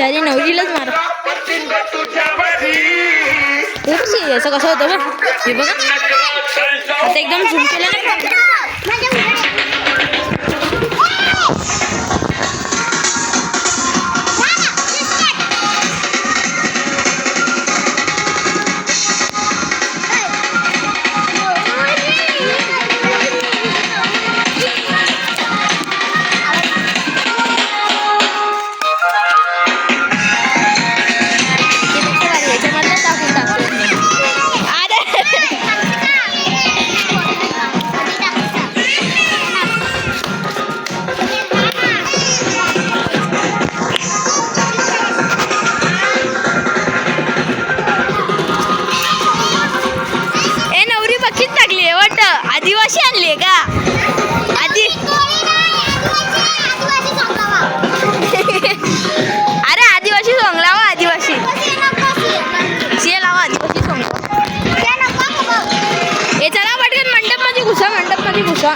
बिचारी नवरीलाच मार. असं कसं होतं बघ. हे बघा आता एकदम झूम केलं ना. आदिवासी आणले का आधी. अरे आदिवासी सॉंग लावा. आदिवासी सी लावा. आदिवासी सॉंग हे चला पटकन मंडपमध्ये घुसा. मंडपमध्ये घुसा.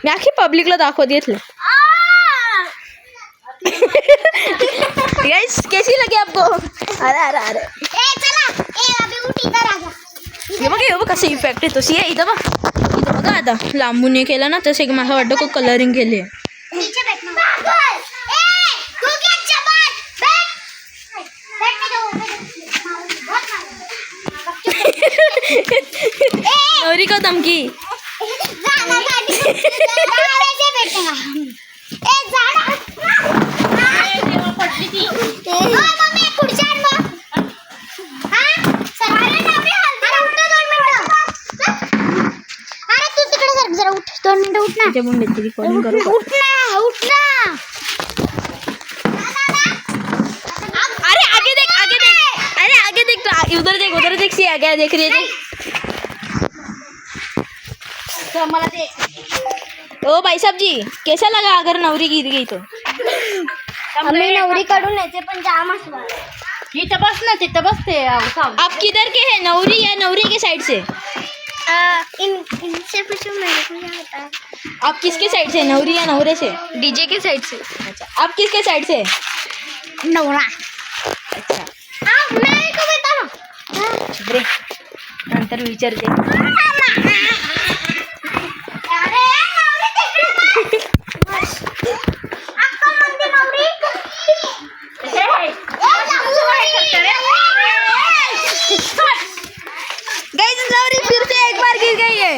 मी आखी पब्लिकला दाखवत घेतलं. गाइस कैसी लगी आपको? अरे अरे अरे हे बघ कसं इफेक्ट येतो. सी इथं बघ. इथं बघा आता लांबून हे केलं ना तसं एक मला वाटतं खूप कलरिंग केली आहे. नवरी को धमकी. अरे आगे देख. अरे आगे देख. उधर देख सी आगे देख रही है. ओ भाई साहब जी कैसा लगा अगर नवरी गिर गई तो? आम्ही नवरी कडून येते पण जाम असणार. इथं बस ना. तिथं बसते. आप किधर के हैं? नवरी या नवरी के साइड से? इनसे पूछो मेरे को क्या होता है. आप किसके साइड से? नवरी या नवरे से? डीजे के साइड से. अच्छा आप किसके साइड से? नवरा. अच्छा मैं को बता ना. नंतर विचारते. अरे नवरी तिकडे अक्का म्हणजे नवरी. गाइस नवरी फिर से एक बार गिर गई है.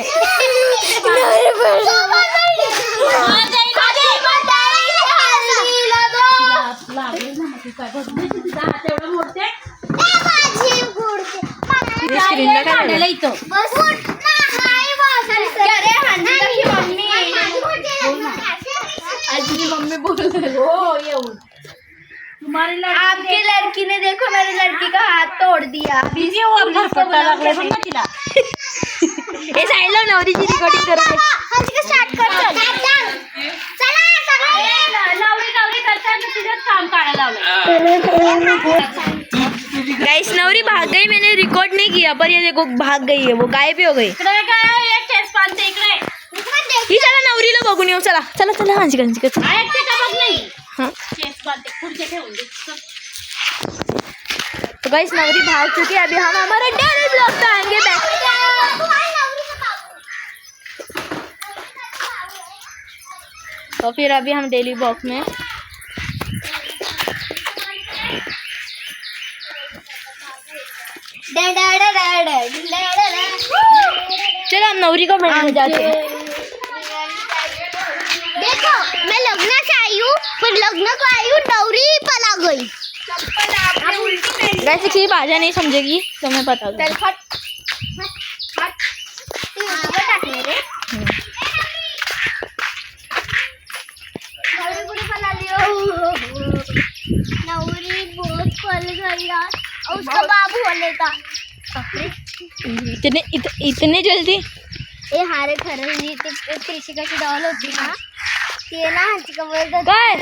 मम्मी बोल आपकी लड़की ने देखो मेरी लड़की का हाथ तोड़ दिया. हे साईडला नवरीची रिकॉर्डिंग करत आहे. स्टार्ट कर. काम काढायला लावलं. गाइस नवरी भाग गई. मैंने रिकॉर्ड नहीं किया पर ये देखो भाग गई है. वो गायब ही हो गई. ही चला नवरीला बघून येऊ. चला चला चला. हांजी नाही. हाँ पुढचे ठेवून दे. तो गाइस नवरी भाग चुकी है. अभी हम हमारे डेली ब्लॉग पे आएंगे बैक. तो फिर अभी हम डेली ब्लॉग में चलो हम नवरी को मिलने जाते हैं. देखो मैं लग्न से आई हूँ पर लग्न को आई हूँ नवरी पला गई. वैसे किसी भाषा नहीं समझेगी तो मैं बता दूँ. चल फट फट फट टाकले रे नवरी बहुत पल गई यार और उसका बाबू होने था इतने जल्दी. ए हारे खरं ही ती कृषिकाची डॉल होती ना ती आहे ना ती कवर काय